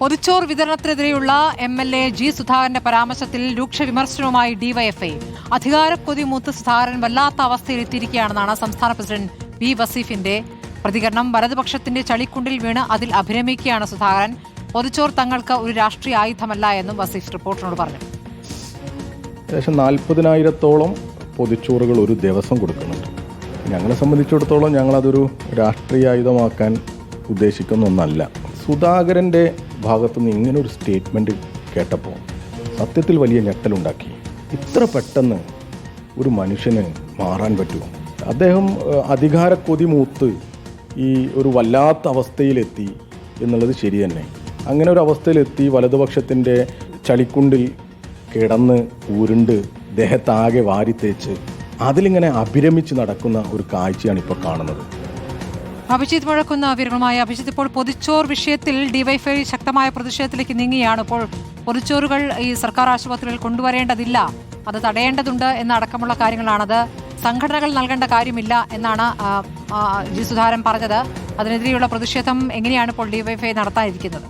പൊതിച്ചോർ വിതരണത്തിനെതിരെയുള്ള MLA G സുധാകരന്റെ പരാമർശത്തിൽ രൂക്ഷ വിമർശനവുമായി ഡിവൈഎഫ്ഐ. അധികാരക്കൊതി മൂത്ത് സുധാകരൻ വല്ലാത്ത അവസ്ഥയിലെത്തിയിരിക്കുകയാണെന്നാണ് സംസ്ഥാന പ്രസിഡന്റ് വി വസീഫിന്റെ പ്രതികരണം. വലതുപക്ഷത്തിന്റെ ചളിക്കുണ്ടിൽ വീണ് അതിൽ അഭിരമിക്കുകയാണ് സുധാകരൻ. പൊതിച്ചോർ തങ്ങൾക്ക് ഒരു രാഷ്ട്രീയ ആയുധമല്ല എന്നും വസീഫ് റിപ്പോർട്ടറിനോട് പറഞ്ഞു. ഏകദേശം 40,000-ഓളം പൊതിച്ചോറുകൾ ഒരു ദിവസം കൊടുക്കുന്നുണ്ട്. ഞങ്ങളെ സംബന്ധിച്ചിടത്തോളം ഞങ്ങളതൊരു രാഷ്ട്രീയ ആയുധമാക്കാൻ ഉദ്ദേശിക്കുന്ന ഒന്നല്ല. സുധാകരൻ്റെ ഭാഗത്തുനിന്ന് ഇങ്ങനൊരു സ്റ്റേറ്റ്മെൻറ്റ് കേട്ടപ്പോൾ സത്യത്തിൽ വലിയ ഞെട്ടലുണ്ടാക്കി. ഇത്ര പെട്ടെന്ന് ഒരു മനുഷ്യന് മാറാൻ പറ്റുമോ? അദ്ദേഹം അധികാരക്കൊതി മൂത്ത് ഈ ഒരു വല്ലാത്ത അവസ്ഥയിലെത്തി എന്നുള്ളത് ശരി തന്നെ. അങ്ങനെ ഒരു അവസ്ഥയിലെത്തി വലതുപക്ഷത്തിൻ്റെ ചളിക്കുണ്ടിൽ കിടന്ന് ഉരുണ്ട് ദേഹത്താകെ വാരിത്തേച്ച് അതിലിങ്ങനെ അഭിരമിച്ച് നടക്കുന്ന ഒരു കാഴ്ചയാണ് ഇപ്പോൾ കാണുന്നത്. അഭിജിത്ത് മുഴക്കുന്ന വിവരങ്ങളുമായി. അഭിജിത്ത്, ഇപ്പോൾ പൊതിച്ചോർ വിഷയത്തിൽ ഡിവൈഎഫ്ഐ ശക്തമായ പ്രതിഷേധത്തിലേക്ക് നീങ്ങിയാണ്. ഇപ്പോൾ പൊതിച്ചോറുകൾ ഈ സർക്കാർ ആശുപത്രികളിൽ കൊണ്ടുവരേണ്ടതില്ല, അത് തടയേണ്ടതുണ്ട് എന്നടക്കമുള്ള കാര്യങ്ങളാണത്. സംഘടനകൾ നൽകേണ്ട കാര്യമില്ല എന്നാണ് ജി സുധാകരൻ പറഞ്ഞത്. അതിനെതിരെയുള്ള പ്രതിഷേധം എങ്ങനെയാണ് ഇപ്പോൾ ഡിവൈഎഫ്ഐ നടത്താനിരിക്കുന്നത്?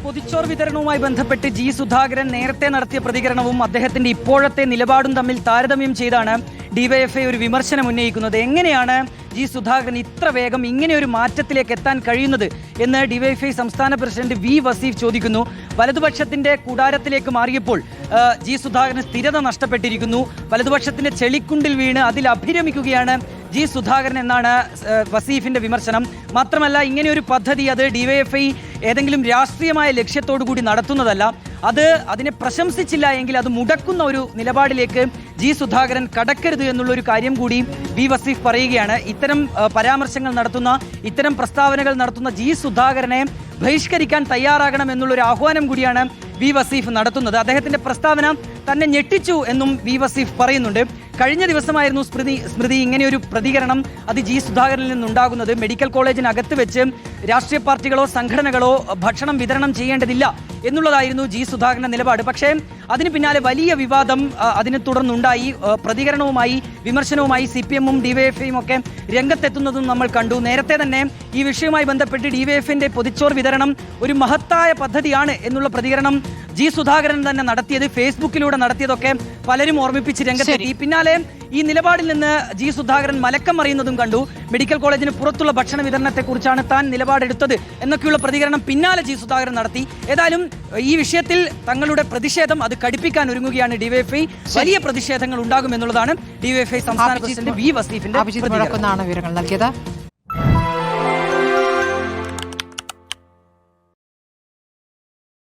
പൊതിച്ചോർ വിതരണവുമായി ബന്ധപ്പെട്ട് ജി സുധാകരൻ നേരത്തെ നടത്തിയ പ്രതികരണവും അദ്ദേഹത്തിന്റെ ഇപ്പോഴത്തെ നിലപാടും തമ്മിൽ താരതമ്യം ചെയ്താണ് ഡിവൈഎഫ്ഐ ഒരു വിമർശനം ഉന്നയിക്കുന്നത്. എങ്ങനെയാണ് ജി സുധാകരൻ ഇത്ര വേഗം ഇങ്ങനെ ഒരു മാറ്റത്തിലേക്ക് എത്താൻ കഴിയുന്നത് എന്ന് ഡിവൈഎഫ്ഐ സംസ്ഥാന പ്രസിഡന്റ് വി വസീഫ് ചോദിക്കുന്നു. വലതുപക്ഷത്തിന്റെ കൂടാരത്തിലേക്ക് മാറിയപ്പോൾ ജി സുധാകരന് സ്ഥിരത നഷ്ടപ്പെട്ടിരിക്കുന്നു. വലതുപക്ഷത്തിന്റെ ചെളിക്കുണ്ടിൽ വീണ് അതിൽ അഭിരമിക്കുകയാണ് ജി സുധാകരൻ എന്നാണ് വസീഫിന്റെ വിമർശനം. മാത്രമല്ല, ഇങ്ങനെയൊരു പദ്ധതി അത് ഡിവൈഎഫ്ഐ ഏതെങ്കിലും രാഷ്ട്രീയമായ ലക്ഷ്യത്തോടു കൂടി നടത്തുന്നതല്ല. അതിനെ പ്രശംസിച്ചില്ല എങ്കിൽ അത് മുടക്കുന്ന ഒരു നിലപാടിലേക്ക് ജി സുധാകരൻ കടക്കരുത് എന്നുള്ളൊരു കാര്യം കൂടി വി വസീഫ് പറയുകയാണ്. ഇത്തരം പരാമർശങ്ങൾ നടത്തുന്ന, ഇത്തരം പ്രസ്താവനകൾ നടത്തുന്ന ജി സുധാകരനെ ബഹിഷ്കരിക്കാൻ തയ്യാറാകണം എന്നുള്ളൊരു ആഹ്വാനം കൂടിയാണ് വി വസീഫ് നടത്തുന്നത്. അദ്ദേഹത്തിന്റെ പ്രസ്താവന തന്നെ ഞെട്ടിച്ചു എന്നും വി വസീഫ് പറയുന്നുണ്ട്. കഴിഞ്ഞ ദിവസമായിരുന്നു സ്മൃതി ഇങ്ങനെയൊരു പ്രതികരണം അത് ജി സുധാകരനിൽ നിന്നുണ്ടാകുന്നത്. മെഡിക്കൽ കോളേജിനകത്ത് വെച്ച് രാഷ്ട്രീയ പാർട്ടികളോ സംഘടനകളോ ഭക്ഷണം വിതരണം ചെയ്യേണ്ടതില്ല എന്നുള്ളതായിരുന്നു ജി സുധാകരന്റെ നിലപാട്. പക്ഷേ അതിന് പിന്നാലെ വലിയ വിവാദം അതിനെ തുടർന്നുണ്ടായി. പ്രതികരണവുമായി വിമർശനവുമായി CPM-ഉം ഡിവൈഎഫ്ഐയും ഒക്കെ രംഗത്തെത്തുന്നതും നമ്മൾ കണ്ടു. നേരത്തെ തന്നെ ഈ വിഷയവുമായി ബന്ധപ്പെട്ട് ഡിവൈഎഫിന്റെ പൊതിച്ചോർ വിതരണം ഒരു മഹത്തായ പദ്ധതിയാണ് എന്നുള്ള പ്രതികരണം ജി സുധാകരൻ തന്നെ നടത്തിയത്, ഫേസ്ബുക്കിലൂടെ നടത്തിയതൊക്കെ പലരും ഓർമ്മിപ്പിച്ച് രംഗത്തെത്തി. പിന്നാലെ ഈ നിലപാടിൽ നിന്ന് ജി സുധാകരൻ മലക്കം മറിയുന്നതും കണ്ടു. മെഡിക്കൽ കോളേജിന് പുറത്തുള്ള ഭക്ഷണ വിതരണത്തെക്കുറിച്ചാണ് താൻ നിലപാടെടുത്തത് എന്നൊക്കെയുള്ള പ്രതികരണം പിന്നാലെ ജി സുധാകരൻ നടത്തി. ഏതായാലും ഈ വിഷയത്തിൽ തങ്ങളുടെ പ്രതിഷേധം അത് കടുപ്പിക്കാൻ ഒരുങ്ങുകയാണ് ഡിവൈഎഫ്ഐ. വലിയ പ്രതിഷേധങ്ങൾ ഉണ്ടാകുമെന്നുള്ളതാണ് ഡിവൈഎഫ്ഐ സംസ്ഥാന പ്രസിഡന്റ് വി വസീഫിന്റെ വിവരങ്ങൾ നൽകിയത്.